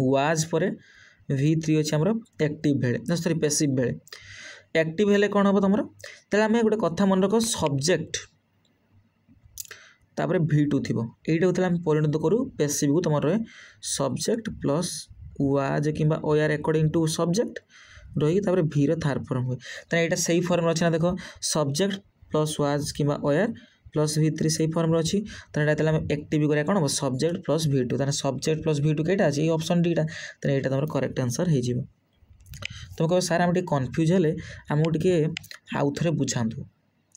वाज पर V3 अच्छे आमर एक्टिव बेले सॉरी पैसिव बेले एक्टिव हेले कौन हम तुम तेल आम गोटे कथा मन रख सब्जेक्ट तापर V2 थी यहीटा आम परिणत करूँ पैसिव को तुम रहे सब्जेक्ट प्लस वाज कि ओआर अकॉर्डिंग टू सब्जेक्ट रही V थार्ड फॉर्म हुए तो यहाँ सही फॉर्म अच्छे ना देख सब्जेक्ट प्लस वाज कि ओआर प्लस V3 सही फॉर्म अच्छी तो यहाँ एक्टिव करा कौन हम सब्जेक्ट प्लस V2 ताने सब्जेक्ट प्लस V2 कईटा अच्छे ऑप्शन डीटा तो यहाँ तुम करेक्ट आंसर हो तुम कह सार आम कन्फ्यूज हेले आमको टे आउ थे बुझातु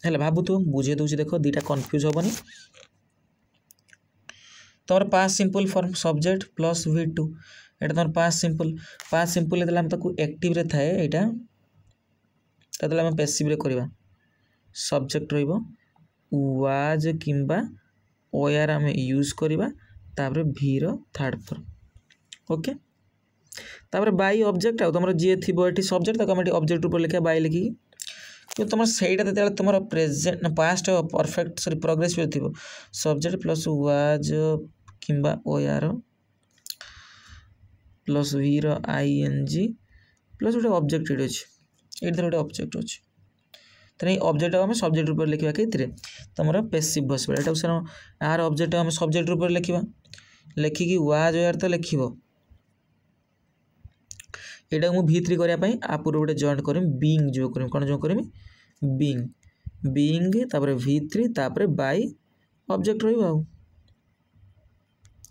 है भावु बुझे दूसरी देख दुटा कन्फ्यूज हेनी तुम past simple form subject plus V2 एटा तुम पास सिंपल आम ताकू एक्टिव रे थाए एटा तादले आम पैसिव रे करबा सब्जेक्ट रहिबो वाज किंबा ओआर आम यूज करबा तापर V रो थर्ड फॉर्म ओके तापर बाय ऑब्जेक्ट आ तुम जी थी एटी सब्जेक्ट ताको आम ऑब्जेक्ट ऊपर लिखा बाय लिखिकी तुम सहीटा जो तुम present past perfect sorry progressive थी सब्जेक्ट प्लस वाज किंबा ओआर प्लस V रो ING प्लस गोटे ऑब्जेक्ट ये अच्छे ये गोटे ऑब्जेक्ट अच्छे तेनाली ऑब्जेक्ट आम सब्जेक्ट रूप लिखा कई तुम पैसिव बस पड़ा यार ऑब्जेक्ट आम सब्जेक्ट रूप लिखा लिखिकी वाज ओआर तो लिख यहाँ मुझे V3 करने आप गोटे जॉइंट करी बीइंग जो करी कौन जो करी बीइंग तापर V3 तापर बाय ऑब्जेक्ट रहा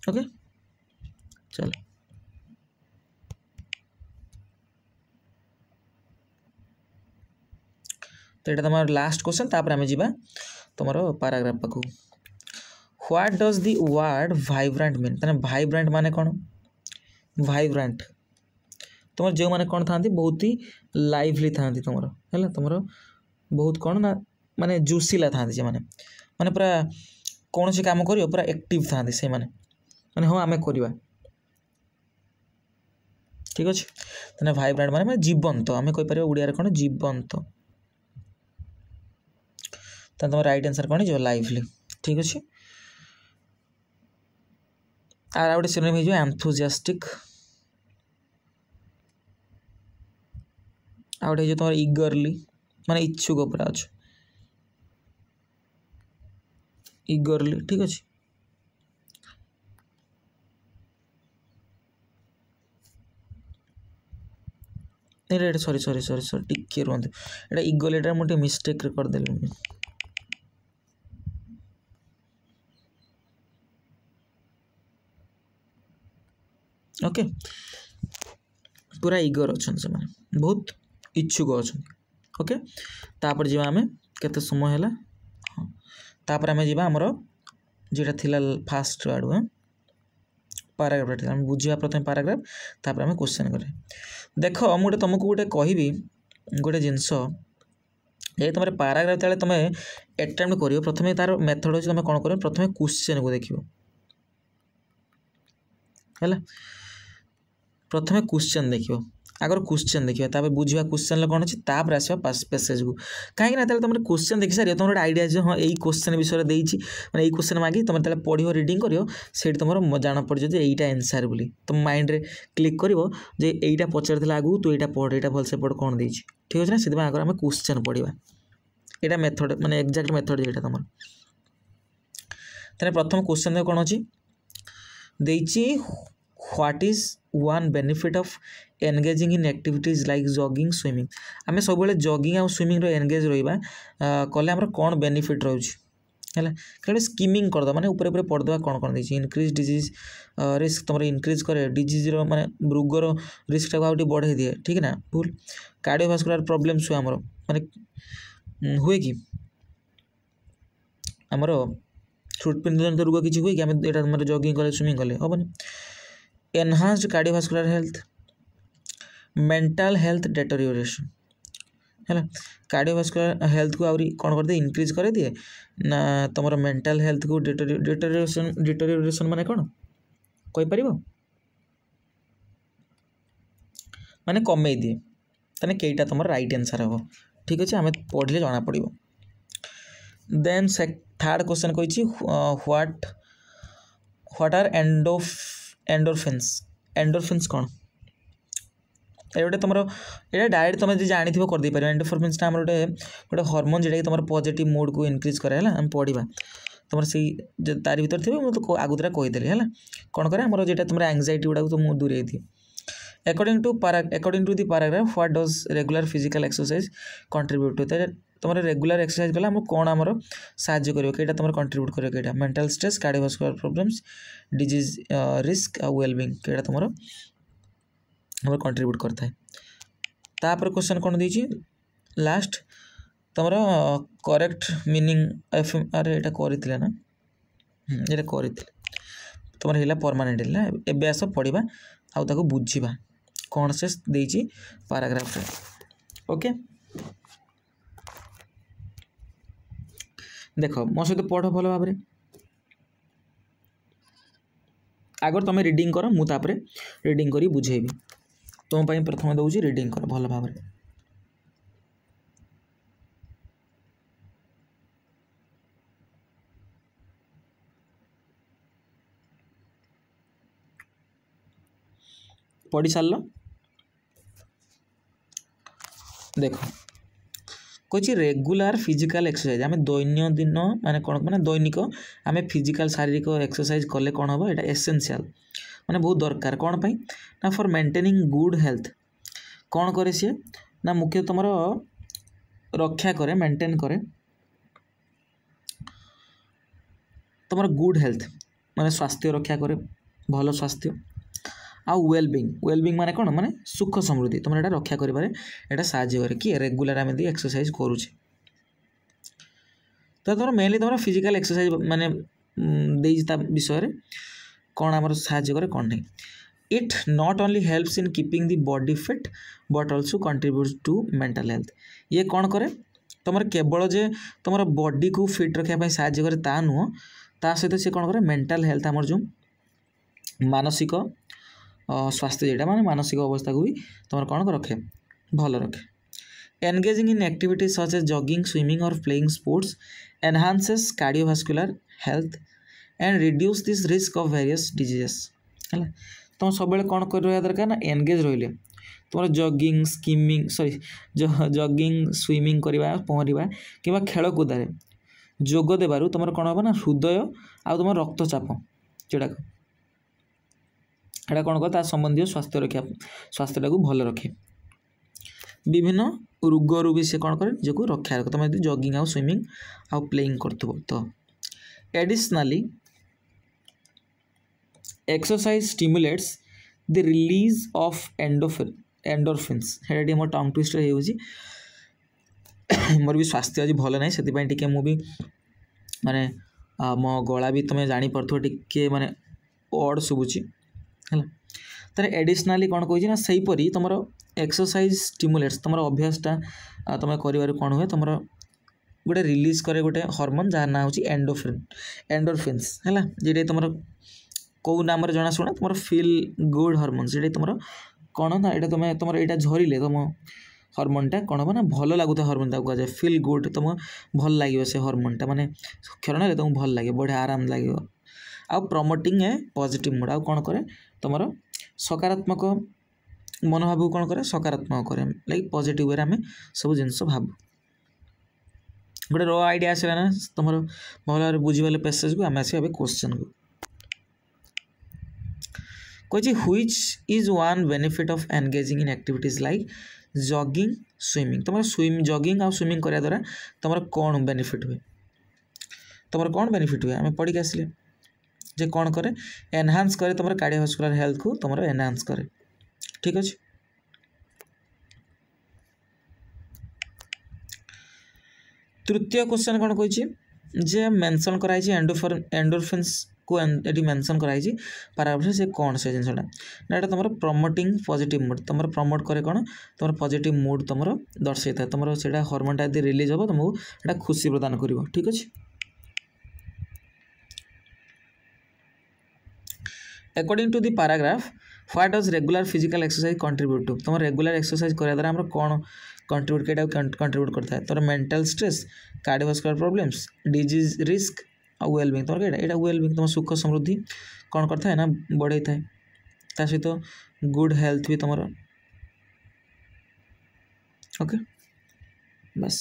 ओके चलो तो ये तुम लास्ट क्वेश्चन तापर आम जा तुम पैराग्राफ पाखु what does the word vibrant mean ताने वाइब्रेंट माने कौन वाइब्रेंट तुम जो मैंने कौन था बहुत ही लाइवली था तुम है तुम बहुत कौन ना माने जुसीला था मैंने माने पूरा कौन सी काम कर पूरा एक्टिव था से माने हाँ आम करवा ठीक अच्छे तेना वाइब्रेंट माने जीवंत आम कहीपर ओडिया कौन जीवंत तुम राइट आंसर कौन जो लाइवली ठीक अच्छे आर गोटे सिनोनिम हो एंथुजियास्टिक आ गोटे तुम इगरली माने इच्छुक पूरा अच्छे इगरली ठीक अच्छे सॉरी सॉरी सॉरी सॉरी टिके रुहतु एटा इगरली मुझे मिस्टेक करदेली ओके पूरा इगर अच्छा से माने बहुत इच्छुक अच्छा ओके तापर जी आम केते समय है हाँ तापर आम जा आमर जोटा थिला फास्ट आड़ू पैराग्राफ आम बुझा प्रथम पैराग्राफ तापर आम क्वेश्चन करें देख मुझे तुमको गोटे कहबी गोटे जिनस ये तुम पैराग्राफ जो तुम एटेम्प्ट कर प्रथम तार मेथड अच्छे तुम कौन कर प्रथम क्वेश्चन को देख प्रथम क्वेश्चन देख आगर क्वेश्चन देखा बुझा क्वेश्चन कौन अच्छे तापर आसवा पैसेज को कहीं तुम क्वेश्चन देख सारी तुम गोटे आइडिया जो हाँ यही क्वेश्चन विषय देती मैंने यही क्वेश्चन मांगी तुम पढ़ रिडिंग कर से तुम जाना पड़ जो यहीटा आंसर बोली तुम माइंड रे क्लिक कर यहीटा पचार आगू तू यहाँ पढ़ यहाँ भलसे पढ़ कौन देती ठीक अच्छे ना से आगे आम क्वेश्चन पढ़ा यहाँ मेथड माने एक्जाक्ट मेथड जो तुम प्रथम क्वेश्चन कौन अच्छी what is one benefit of engaging in activities like jogging swimming आम सब जॉगिंग और स्विमिंग एंगेज रहा कले आम कौन बेनिफिट रोचे है कहीं स्कीमिंग करद माने ऊपर ऊपर पढ़दे कौन कौन देखिए इनक्रीज डिजीज रिस्क तुम इनक्रीज करे डिजीज माने रोगर रिस्क टाक आउट बढ़े दिए ठीक है ना भूल कार्डियोवास्कुलर प्रॉब्लम्स हुए आमर माने हुए कि आमर हृदपिंड जनित रोग किसी हुए कि आम यहाँ जॉगिंग कले स्विमिंग कले हेनी enhanced cardiovascular health, mental health deterioration है कार्डियोवास्कुलर हेल्थ को आउरी कौन कर दिए इंक्रीज कर दिए ना तुम मेंटल हेल्थ को डिटोरियोरेशन माने कौन कोई परिबो माने कमे दिए तने केटा तुम राइट आंसर हो ठीक अच्छे आम पढ़ले जना पड़ो। देन थर्ड क्वेश्चन कही व्हाट आर एंडोरफिन्स एंडोरफिन्स कौन ये गोटे तुम ये डायरेक्ट तुम जानी कर दे पार एंडोरफिन्स आम गोटे गोटे हॉर्मोन जोटा कि तुम पॉजिटिव मूड को इंक्रीज करे आम पढ़ा तुम से तारी भर थे मुझे तो आगुतरा कहीदेली है कौन करे आम जो तुम एंग्जाइटी गुड़ा तो मुझे दूरे दिए। According to the paragraph, what does regular physical exercise contribute to? तुम रेगुलर एक्सरसाइज कला कौन आमर साहाଯ୍य करियो केटा तुम कंट्रीब्यूट करियो केटा mental stress cardiovascular problems disease risk आ वेलबिंग केटा तुम हमर कंट्रीब्यूट करता है। तापर क्वेश्चन कौन देछि लास्ट तुम करेक्ट मीनिंग अरे एटा करथिले ना एटा करथिले तुम हेला परमानेंट हेला एबे आस पढ़िबा आउ ताको बुझिबा कौन से देछि पैराग्राफ रे ओके। देखो मो सहित पढ़ भल भाव आगर तुम रीडिंग कर मु तापरे रीडिंग करी बुझेबी तुम पाई प्रथम दउछि रीडिंग कर भल भाव पढ़ी सार देखो कही रेगुलर फिजिकल एक्सरसाइज आम दैनंदिन माने कौन माने दैनिक आम फिजिकल शारीरिक एक्सरसाइज कले कौन हम यहाँ एसेंशियल माने बहुत दरकार कौन पाई ना फॉर मेंटेनिंग गुड हेल्थ कौन करे सी ना मुख्य तुम रक्षा करे मेंटेन करे तुम गुड हेल्थ माने स्वास्थ्य रक्षा करे भल स्वास्थ्य आउ वेलबिंग माने कौन माने सुख समृद्धि तुम यहाँ रक्षा कर साहाଯ୍य करे कि रेगुलर आम एक्सरसाइज करुचे तो तुम मेनली तुम फिजिकल एक्सरसाइज माने विषय कौन आम साहाଯ୍य करे कौन नहीं it not only helps in keeping the body fit but also contributes to mental health ये कौन करे तुम केवल जे तुम बॉडी को फिट रखापी साहाଯ୍य करे ता नुह ता सहित सी कौन करे मेंटल हेल्थ आमर जो मानसिक स्वास्थ्य जेटा माने मानसिक अवस्था को भी तुम कौन रखे भल रखे। Engaging in activities such as jogging swimming और playing sports enhances cardiovascular health and reduce this risk of various diseases है तुम सब कौन कर दरकार ना एंगेज रही तुम jogging skimming sorry jogging swimming करवा पहरवा कि खेलकूदार जोग देवु तुम कौन हम ना हृदय आ तुम रक्तचाप जोड़ा एटा कौन कर संबंधी स्वास्थ्य रक्षा स्वास्थ्यटा को भल रखे विभिन्न रोगरू भी से कौन कर निजक रक्षा रख तुम यदि जॉगिंग आउ स्विमिंग आउ प्लेइंग कर तो additionally exercise stimulates the release of endorphins हेटा मोर टंग ट्विस्टर हो मोर भी स्वास्थ्य आज भल ना से टी मुझे माने मो गला भी तुम जापर टे माने अड शुभुची है तार एडिशनली कौन कही ना सहीपरी तुम एक्सरसाइज स्टिमुलेट्स तुम अभ्यासटा तुम कर कौन हुए तुम गोटे रिलीज करे गोटे हार्मोन जार ना हूँ एंडोरफिन्स है जी तुम कौ नाम जनाशुना तुम फील गुड हार्मोन जी तुम कौन ना ये तुम यहाँ झरिले तुम हार्मोनटा कौन हम ना भल लगुता हार्मोन कहुए फील गुड तुम भल लगे से हार्मोनटा माने क्षण तुमको भल लगे बढ़िया आराम लगे आउ प्रमोटिंग ए पॉजिटिव मूड आउ कौन करे तुम सकारात्मक मनोभाव को कौन करे सकारात्मक करे लाइक पॉजिटिव वे आम सब जिनस भाव गोटे रो आइडिया आसला ना तुम भल भाव बुझीगले पैसेज को आम आसा क्वेश्चन को कही which is one benefit of engaging in activities like jogging swimming तुम जॉगिंग आउ स्विमिंग करा द्वारा तुम कौन बेनिफिट हुए तुम कौन बेनिफिट हुए आम पढ़ी आसिले जे कौन करे एनहांस करे तुम कार्डियोवास्कुलर हेल्थ को तुम एनहांस करे ठीक अच्छे। तृतीय क्वेश्चन कौन कही जे मेंशन कराई एंडोरफिन्स को ये मेंशन कराई पैराग्राफ से कौन से जिनसा ना ये तुम प्रमोटिंग पॉजिटिव मूड तुम प्रमोट करे कौन तुम पॉजिटिव मूड तुम दर्शाई था तुम से हॉर्मोनटा यदि रिलीज हम तुमको ये खुशी प्रदान कर ठीक अच्छे। According to the paragraph what does regular physical exercise contribute to तुम रेगुलर एक्सरसाइज करा द्वारा हम कौन कंट्रीब्यूट कंट्रीब्यूट करता है तुम mental stress cardiovascular problems disease risk और वेलबिंग तुम यहाँ वेलबिंग तुम सुख समृद्धि कौन करता है ना बढ़ई थाए ता सहित गुड हेल्थ भी तुम ओके बस।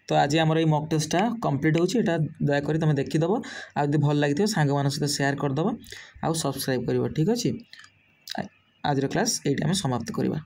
तो आज आमर ये मॉक टेस्टा कंप्लीट होची एटा दयाकोरी तुम देखीदेव आदि भल लगी सांग मान सहित शेयर करदेव आउ सब्सक्राइब कर ठीक अच्छे। आज क्लास ये समाप्त करवा।